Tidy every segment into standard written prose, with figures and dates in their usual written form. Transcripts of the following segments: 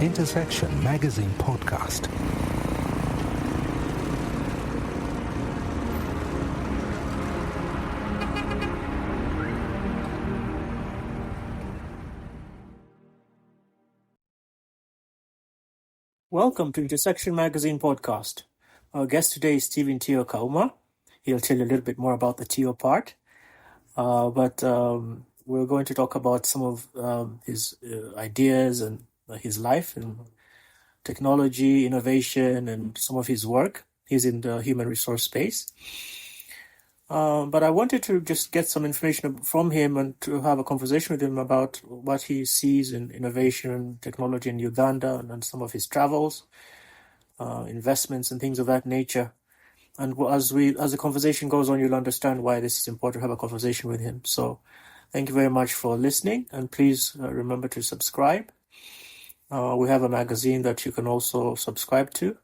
Intersection Magazine Podcast. Welcome to Intersection Magazine Podcast. Our guest today is Tio Kauma. He'll tell you a little bit more about the Tio part. But we're going to talk about some of his ideas and his life and technology, innovation, and some of his work. He's in the human resource space. But I wanted to just get some information from him and to have a conversation with him about what he sees in innovation and technology in Uganda and some of his travels, investments and things of that nature. And as the conversation goes on, you'll understand why this is important to have a conversation with him. So thank you very much for listening, and please remember to subscribe. We have a magazine that you can also subscribe to,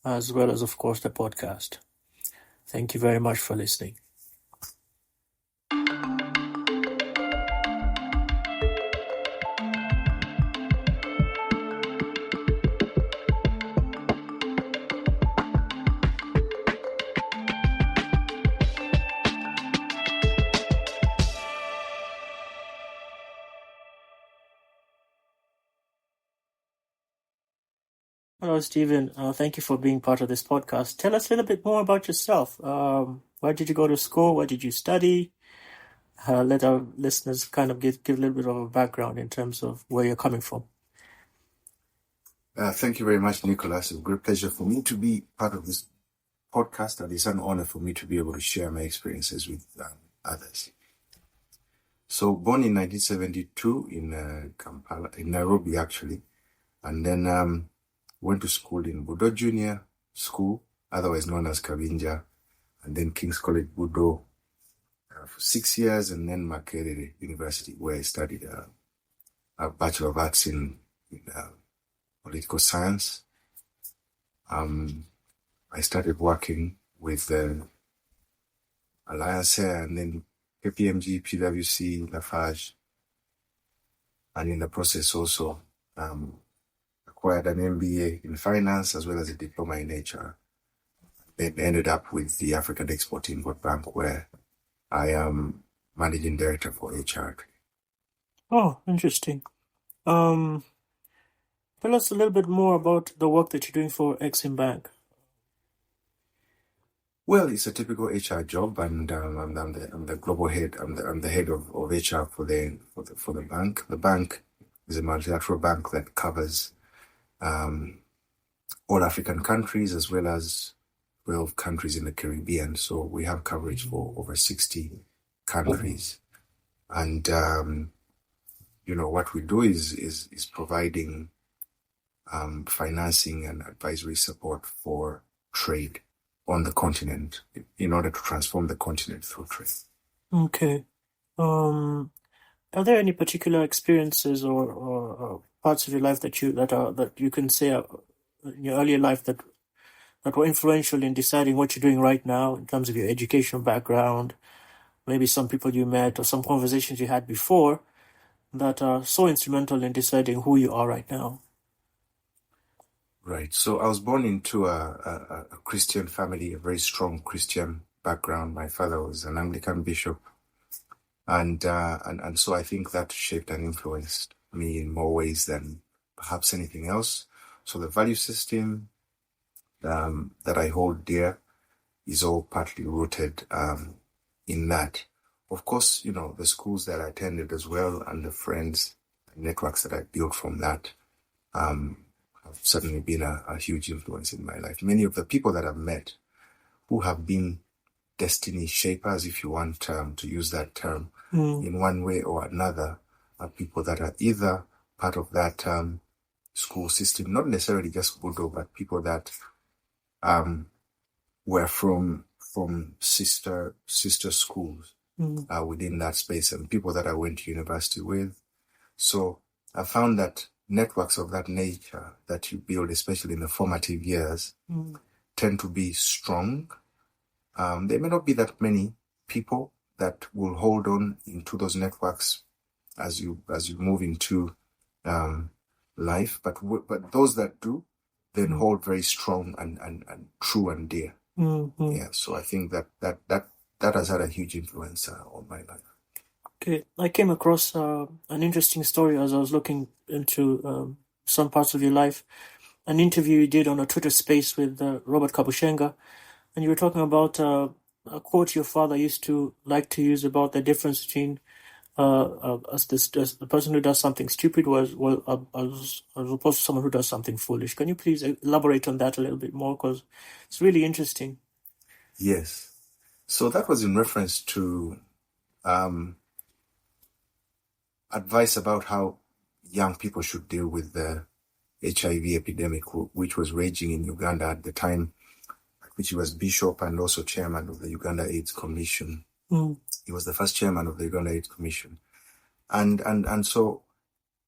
as well as, of course, the podcast. Thank you very much for listening. Hello, Stephen. Thank you for being part of this podcast. Tell us a little bit more about yourself. Where did you go to school? What did you study? Let our listeners kind of give a little bit of a background in terms of where you're coming from. Thank you very much, Nicholas. It's a great pleasure for me to be part of this podcast, and it's an honor for me to be able to share my experiences with others. So, born in 1972 in Kampala, in Nairobi actually, and then went to school in Budo Junior School, otherwise known as Kabinja, and then King's College Budo for 6 years, and then Makerere University, where I studied a Bachelor of Arts in political science. I started working with Alliance and then KPMG, PwC, Lafarge, and in the process also acquired an MBA in finance as well as a diploma in HR. Then ended up with the African Export-Import Bank, where I am managing director for HR. Oh, interesting. Tell us a little bit more about the work that you're doing for Exim Bank. Well, it's a typical HR job, and I'm the global head. I'm the head of HR for the bank. The bank is a multilateral bank that covers all African countries as well as 12 countries in the Caribbean. So we have coverage for over 60 countries. And, what we do is providing financing and advisory support for trade on the continent in order to transform the continent through trade. Okay. Are there any particular experiences or parts of your life that you can say in your earlier life that were influential in deciding what you're doing right now in terms of your educational background, maybe some people you met or some conversations you had before that are so instrumental in deciding who you are right now? Right. So I was born into a Christian family, a very strong Christian background. My father was an Anglican bishop. And so I think that shaped and influenced me in more ways than perhaps anything else. So the value system that I hold dear is all partly rooted in that. Of course, the schools that I attended as well and the friends and networks that I built from that have certainly been a huge influence in my life. Many of the people that I've met who have been destiny shapers, if you want to use that term, in one way or another, are people that are either part of that school system, not necessarily just Budo, but people that were from sister schools within that space, and people that I went to university with. So I found that networks of that nature that you build, especially in the formative years, tend to be strong. There may not be that many people that will hold on into those networks as you move into life, but those that do then hold very strong and true and dear. Yeah, so I think that has had a huge influence on my life. Okay, I came across an interesting story as I was looking into some parts of your life. An interview you did on a Twitter space with Robert Kabushenga, and you were talking about a quote your father used to like to use about the difference between the person who does something stupid as opposed to someone who does something foolish. Can you please elaborate on that a little bit more, because it's really interesting? Yes. So that was in reference to advice about how young people should deal with the HIV epidemic, which was raging in Uganda at the time, which he was bishop and also chairman of the Uganda AIDS Commission. He was the first chairman of the Uganda AIDS Commission. And so,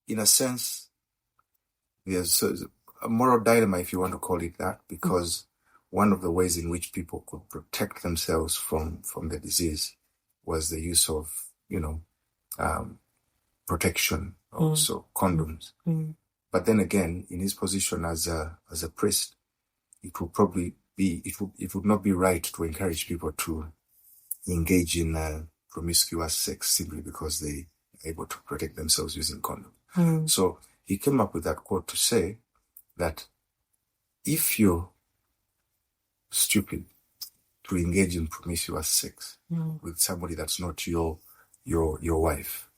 in a sense, there's a moral dilemma, if you want to call it that, because one of the ways in which people could protect themselves from the disease was the use of, protection, also condoms. But then again, in his position as a priest, it would not be right to encourage people to engage in promiscuous sex simply because they are able to protect themselves using condoms. So he came up with that quote to say that if you're stupid to engage in promiscuous sex with somebody that's not your wife,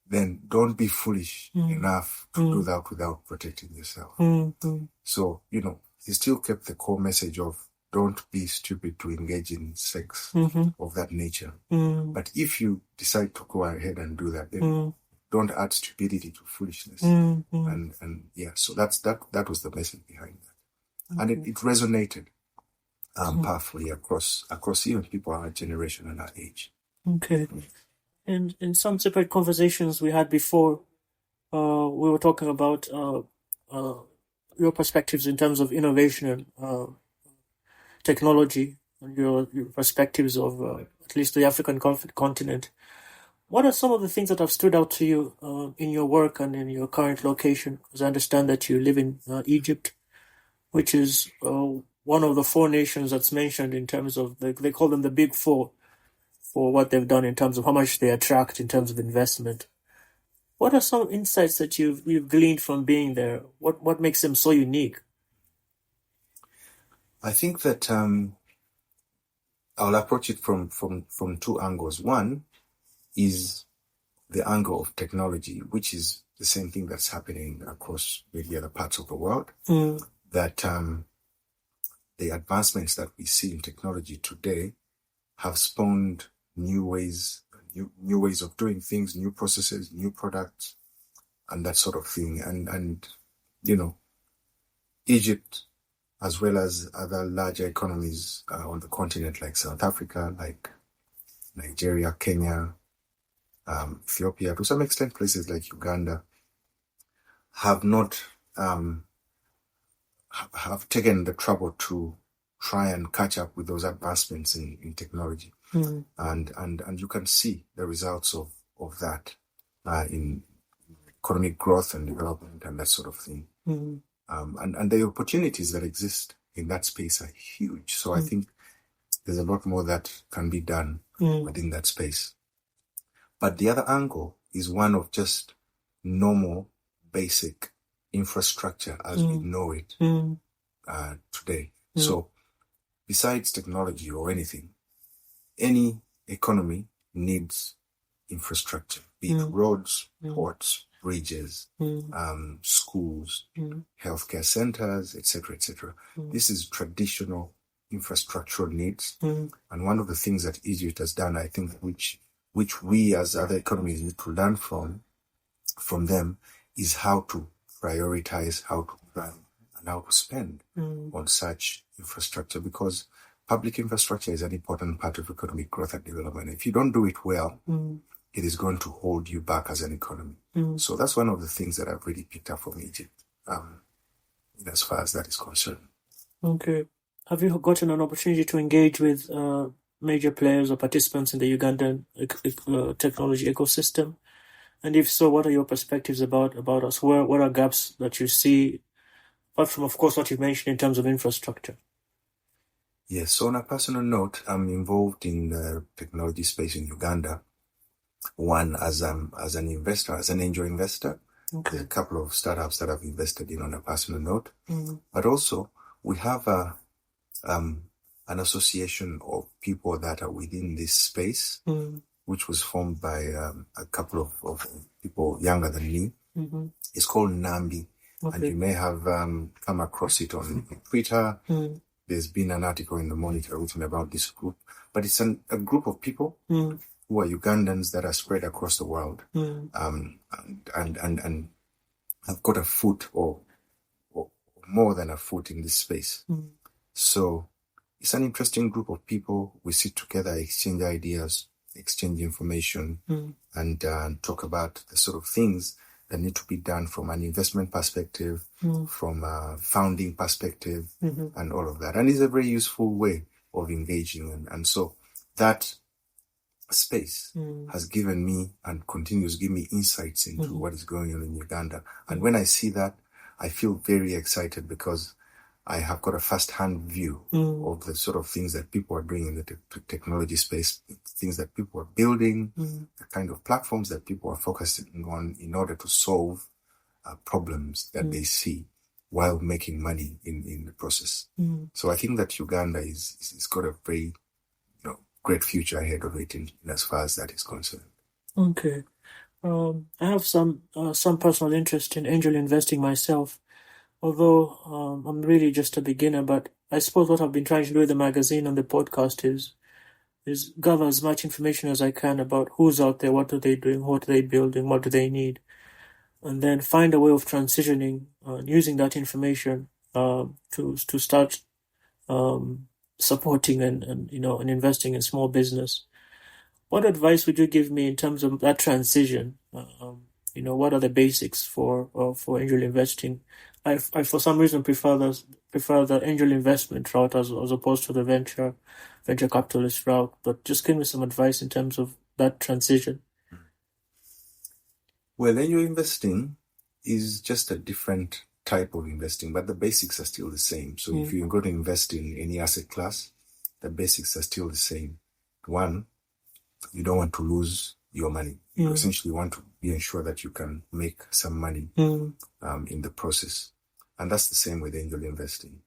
then don't be foolish enough to do that without protecting yourself. So, he still kept the core message of don't be stupid to engage in sex of that nature. But if you decide to go ahead and do that, then don't add stupidity to foolishness. And yeah, so that was the message behind that. And it resonated powerfully across even people our generation and our age. Okay. And in some separate conversations we had before, we were talking about your perspectives in terms of innovation and technology, and your perspectives of at least the African continent. What are some of the things that have stood out to you in your work and in your current location? Because I understand that you live in Egypt, which is one of the four nations that's mentioned in terms of, they call them the Big Four, for what they've done in terms of how much they attract in terms of investment. What are some insights that you've gleaned from being there? What makes them so unique? I think that I'll approach it from two angles. One is the angle of technology, which is the same thing that's happening across many other parts of the world. That the advancements that we see in technology today have spawned new ways of doing things, new processes, new products, and that sort of thing. And Egypt, as well as other larger economies on the continent, like South Africa, like Nigeria, Kenya, Ethiopia, to some extent places like Uganda, have not have taken the trouble to try and catch up with those advancements in technology. And you can see the results of that in economic growth and development and that sort of thing. And the opportunities that exist in that space are huge. So I think there's a lot more that can be done within that space. But the other angle is one of just normal, basic infrastructure as we know it today. So besides technology or anything, any economy needs infrastructure, be it roads, ports, bridges, schools, healthcare centers, etc., etc. This is traditional infrastructural needs. And one of the things that Egypt has done, I think, which we as other economies need to learn from them, is how to prioritize, how to plan, and how to spend on such infrastructure, because public infrastructure is an important part of economic growth and development. If you don't do it well, it is going to hold you back as an economy. So that's one of the things that I've really picked up from Egypt, as far as that is concerned. Okay. Have you gotten an opportunity to engage with major players or participants in the Ugandan technology ecosystem? And if so, what are your perspectives about us? What are gaps that you see, apart from, of course, what you mentioned in terms of infrastructure? Yes, so on a personal note, I'm involved in the technology space in Uganda. One, as an investor, as an angel investor. Okay. There's a couple of startups that I've invested in on a personal note. But also, we have an association of people that are within this space, which was formed by a couple of people younger than me. It's called Nambi. Okay. And you may have come across it on Twitter. There's been an article in the Monitor written about this group. But it's a group of people who are Ugandans that are spread across the world, and have got a foot or more than a foot in this space. So it's an interesting group of people. We sit together, exchange ideas, exchange information, and talk about the sort of things that need to be done from an investment perspective, from a founding perspective, and all of that. And it's a very useful way of engaging. And so that space has given me and continues to give me insights into what is going on in Uganda. And when I see that, I feel very excited because I have got a first-hand view of the sort of things that people are doing in the technology space, things that people are building, the kind of platforms that people are focusing on in order to solve problems that they see while making money in the process. So I think that Uganda is got a very great future ahead of it in as far as that is concerned. Okay. I have some personal interest in angel investing myself, although I'm really just a beginner. But I suppose what I've been trying to do with the magazine and the podcast is gather as much information as I can about who's out there, what are they doing, what are they building, what do they need, and then find a way of transitioning using that information to start supporting and investing in small business. What advice would you give me in terms of that transition? What are the basics for angel investing? I for some reason prefer the angel investment route as opposed to the venture capitalist route. But just give me some advice in terms of that transition. Well, angel investing is just a different type of investing, but the basics are still the same. So if you're going to invest in any asset class, the basics are still the same. One, you don't want to lose your money. You essentially want to be ensured that you can make some money in the process. And that's the same with angel investing.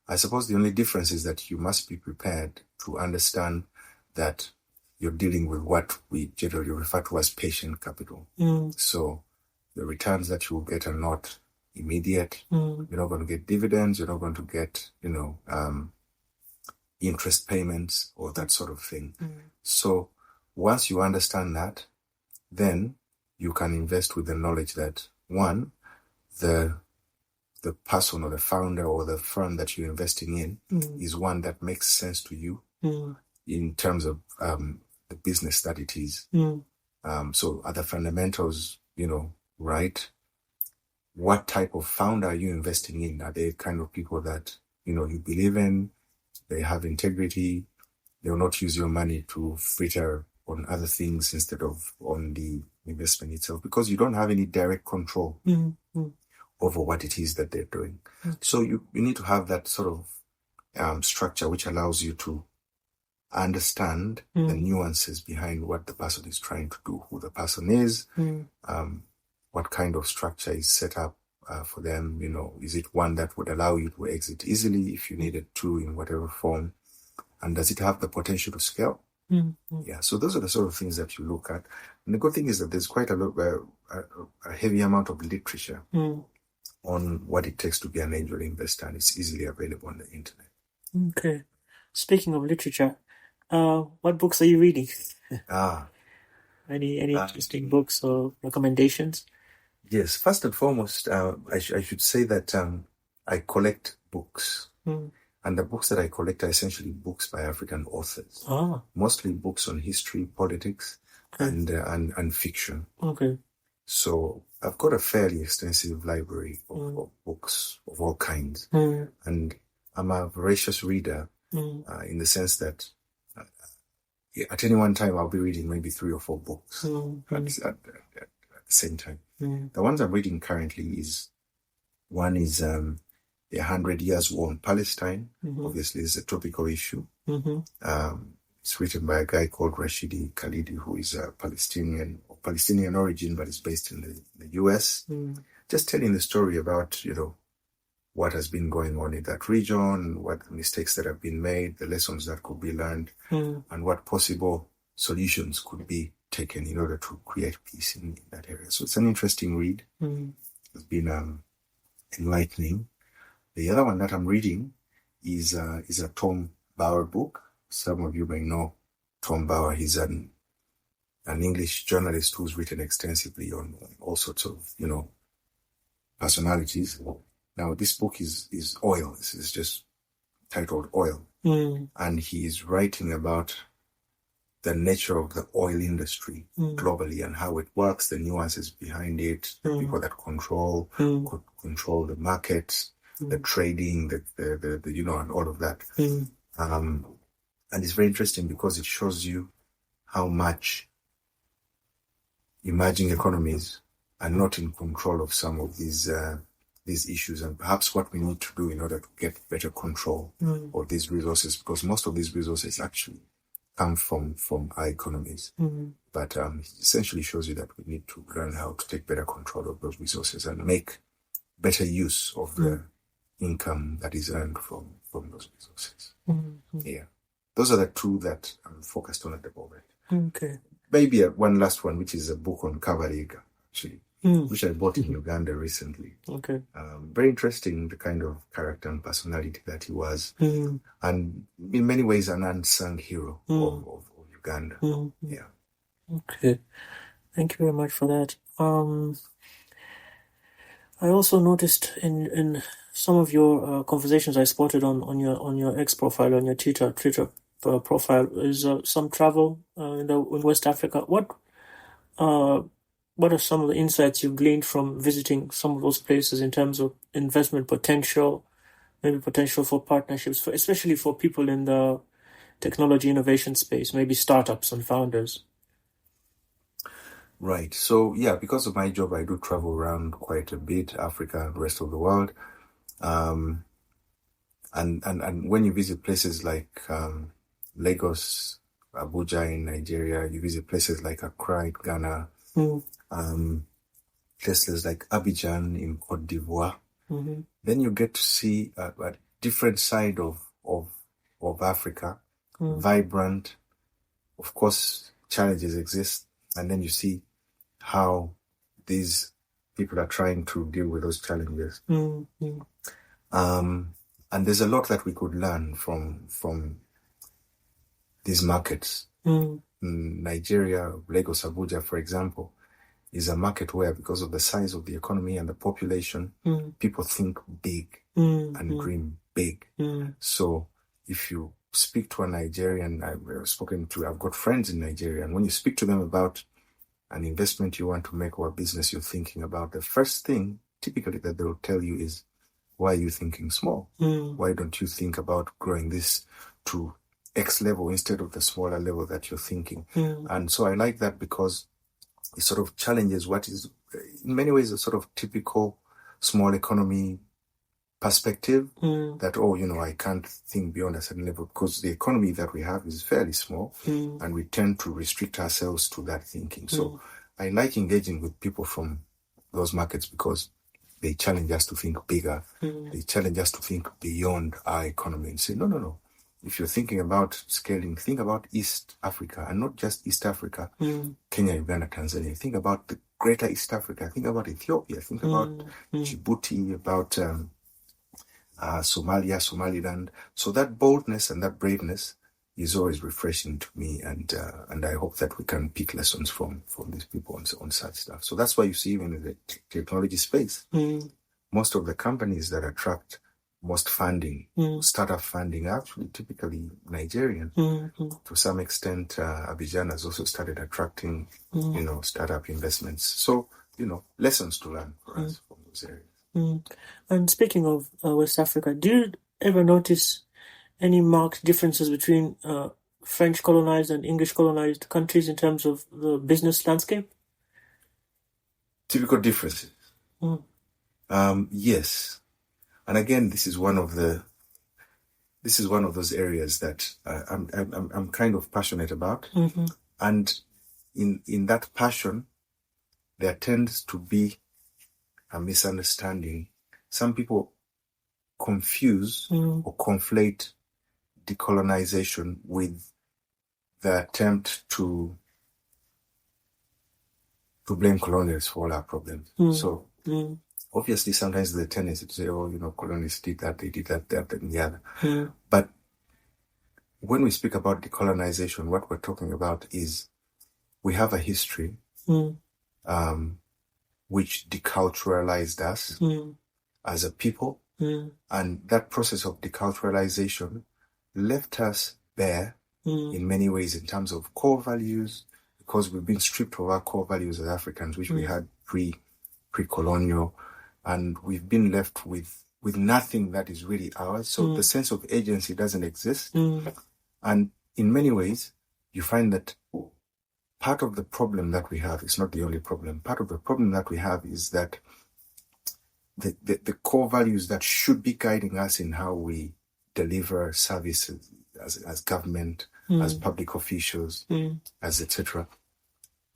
I suppose the only difference is that you must be prepared to understand that you're dealing with what we generally refer to as patient capital. So the returns that you will get are not immediate. You're not going to get dividends. You're not going to get, interest payments or that sort of thing. So once you understand that, then you can invest with the knowledge that, one, the person or the founder or the firm that you're investing in is one that makes sense to you in terms of the business that it is. So are the fundamentals, right? What type of founder are you investing in? Are they kind of people that, you believe in? They have integrity. They will not use your money to fritter on other things instead of on the investment itself, because you don't have any direct control over what it is that they're doing. So you need to have that sort of structure which allows you to understand the nuances behind what the person is trying to do, who the person is, what kind of structure is set up for them. Is it one that would allow you to exit easily if you needed to in whatever form? And does it have the potential to scale? Yeah, so those are the sort of things that you look at. And the good thing is that there's quite a heavy amount of literature on what it takes to be an angel investor, and it's easily available on the internet. Okay. Speaking of literature, what books are you reading? Any interesting books or recommendations? Yes, first and foremost, I should say that I collect books. And the books that I collect are essentially books by African authors. Mostly books on history, politics, and fiction. Okay. So I've got a fairly extensive library of books of all kinds, and I'm a voracious reader in the sense that at any one time I'll be reading maybe 3 or 4 books at the same time. The ones I'm reading currently is 100 Years War in Palestine. Obviously, it's a topical issue. It's written by a guy called Rashidi Khalidi, who is a Palestinian origin, but is based in the US. Just telling the story about, what has been going on in that region, what mistakes that have been made, the lessons that could be learned, and what possible solutions could be taken in order to create peace in that area. So it's an interesting read. It's been enlightening. The other one that I'm reading is a Tom Bauer book. Some of you may know Tom Bauer. He's an English journalist who's written extensively on all sorts of, personalities. Now, this book is Oil. This is just titled Oil. And he is writing about the nature of the oil industry globally and how it works, the nuances behind it, the people that control the markets, the trading, the and all of that. And it's very interesting because it shows you how much emerging economies are not in control of some of these issues, and perhaps what we need to do in order to get better control of these resources, because most of these resources actually come from our economies. But it essentially shows you that we need to learn how to take better control of those resources and make better use of the income that is earned from those resources. Yeah. Those are the 2 that I'm focused on at the moment. Okay. Maybe one last one, which is a book on Kabalega, actually, which I bought in Uganda recently. Okay. Very interesting, the kind of character and personality that he was. And in many ways, an unsung hero of Uganda. Yeah. Okay. Thank you very much for that. I also noticed in some of your conversations I spotted on your X profile, on your Twitter profile, is some travel in West Africa. What are some of the insights you've gleaned from visiting some of those places in terms of investment potential, maybe potential for partnerships, especially for people in the technology innovation space, maybe startups and founders? Right. So, yeah, because of my job, I do travel around quite a bit, Africa and the rest of the world. And when you visit places like Lagos, Abuja in Nigeria, you visit places like Accra in Ghana, places like Abidjan in Cote d'Ivoire, then you get to see a different side of Africa, vibrant. Of course, challenges exist, and then you see how these people are trying to deal with those challenges. And there's a lot that we could learn from these markets. Nigeria, Lagos, Abuja, for example, is a market where, because of the size of the economy and the population, people think big and dream big. So if you speak to a Nigerian, I've got friends in Nigeria, and when you speak to them about an investment you want to make or a business you're thinking about, the first thing typically that they'll tell you is, why are you thinking small? Why don't you think about growing this to X level instead of the smaller level that you're thinking? And so I like that because it sort of challenges what is, in many ways, a sort of typical small economy perspective that, I can't think beyond a certain level because the economy that we have is fairly small and we tend to restrict ourselves to that thinking. So I like engaging with people from those markets because they challenge us to think bigger. They challenge us to think beyond our economy and say, no. If you're thinking about scaling, think about East Africa, and not just East Africa, Kenya, Uganda, Tanzania. Think about the greater East Africa. Think about Ethiopia. Think about Djibouti, about Somalia, Somaliland. So that boldness and that braveness is always refreshing to me, and I hope that we can pick lessons from these people on such stuff. So that's why you see, even in the technology space, most of the companies that attract most funding, startup funding, actually typically Nigerian. To some extent, Abidjan has also started attracting, startup investments. So, lessons to learn for us from those areas. And speaking of West Africa, do you ever notice any marked differences between French colonized and English colonized countries in terms of the business landscape? Typical differences. Yes. And again, this is one of those areas that I'm kind of passionate about. And in that passion, there tends to be a misunderstanding. Some people confuse or conflate decolonization with the attempt to blame colonialists for all our problems. So obviously sometimes the tendency to say, colonialists did that, they did that, and the other. But when we speak about decolonization, what we're talking about is we have a history which deculturalized us as a people. And that process of deculturalization left us bare in many ways in terms of core values, because we've been stripped of our core values as Africans, which we had pre-colonial, and we've been left with nothing that is really ours. So the sense of agency doesn't exist. And in many ways, you find that part of the problem that we have is not the only problem. Part of the problem that we have is that the core values that should be guiding us in how we deliver services as government, as public officials, as etc.,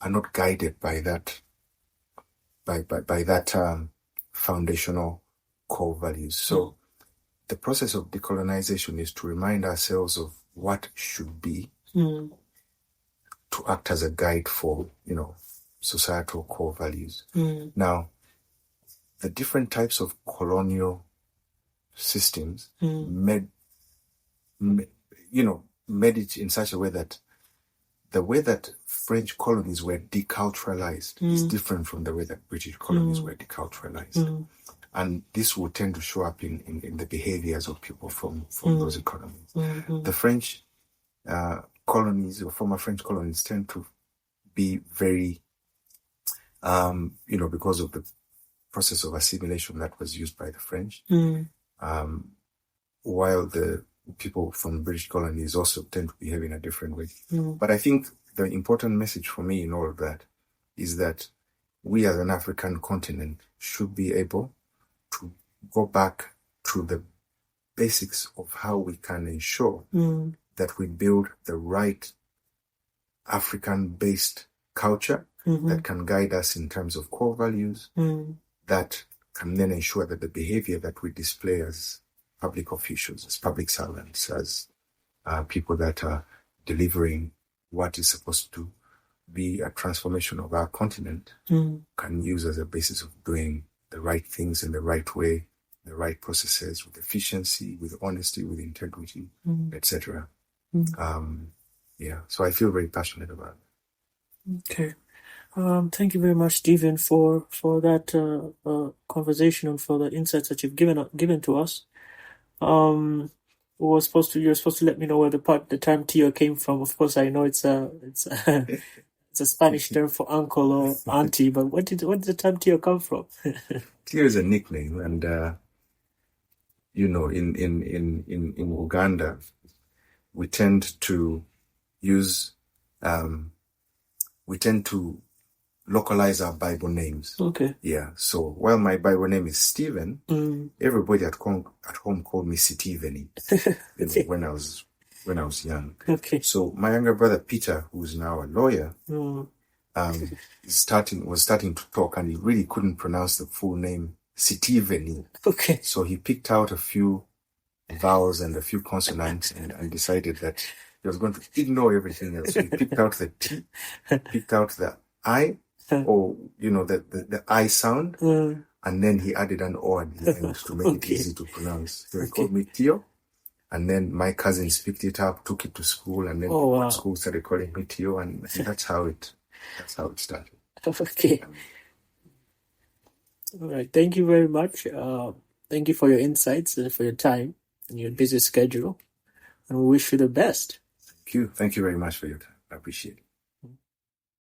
are not guided by that foundational core values. So the process of decolonization is to remind ourselves of what should be, to act as a guide for, societal core values. Now, the different types of colonial systems made it in such a way that the way that French colonies were deculturalized is different from the way that British colonies were deculturalized. And this will tend to show up in the behaviors of people from those economies. The French colonies, or former French colonies, tend to be very, because of the process of assimilation that was used by the French, while the people from British colonies also tend to behave in a different way. But I think the important message for me in all of that is that we as an African continent should be able to go back to the basics of how we can ensure that we build the right African-based culture that can guide us in terms of core values, that can then ensure that the behavior that we display as public officials, as public servants, as people that are delivering what is supposed to be a transformation of our continent, can use as a basis of doing the right things in the right way, the right processes, with efficiency, with honesty, with integrity, etc. So I feel very passionate about it. Okay. Thank you very much, Stephen, for that conversation and for the insights that you've given to us. You're supposed to let me know where the term Tio came from. Of course, I know it's a Spanish term for uncle or auntie, but what did the term Tio come from? Tio is a nickname, and in Uganda, we tend to localize our Bible names. Okay. Yeah. So while my Bible name is Stephen, everybody at home called me Stephen. Okay. When I was young. Okay. So my younger brother Peter, who's now a lawyer, was starting to talk, and he really couldn't pronounce the full name Stephen. Okay. So he picked out a few vowels and a few consonants and decided that he was going to ignore everything else. So he picked out the T, picked out the I, or the I sound, and then he added an O at the end to make it easy to pronounce. So he called me Tio, and then my cousins picked it up, took it to school, and then school started calling me Tio, and that's how it started. Okay. All right. Thank you very much. Thank you for your insights and for your time and your busy schedule. And we wish you the best. Thank you. Thank you very much for your time. I appreciate it.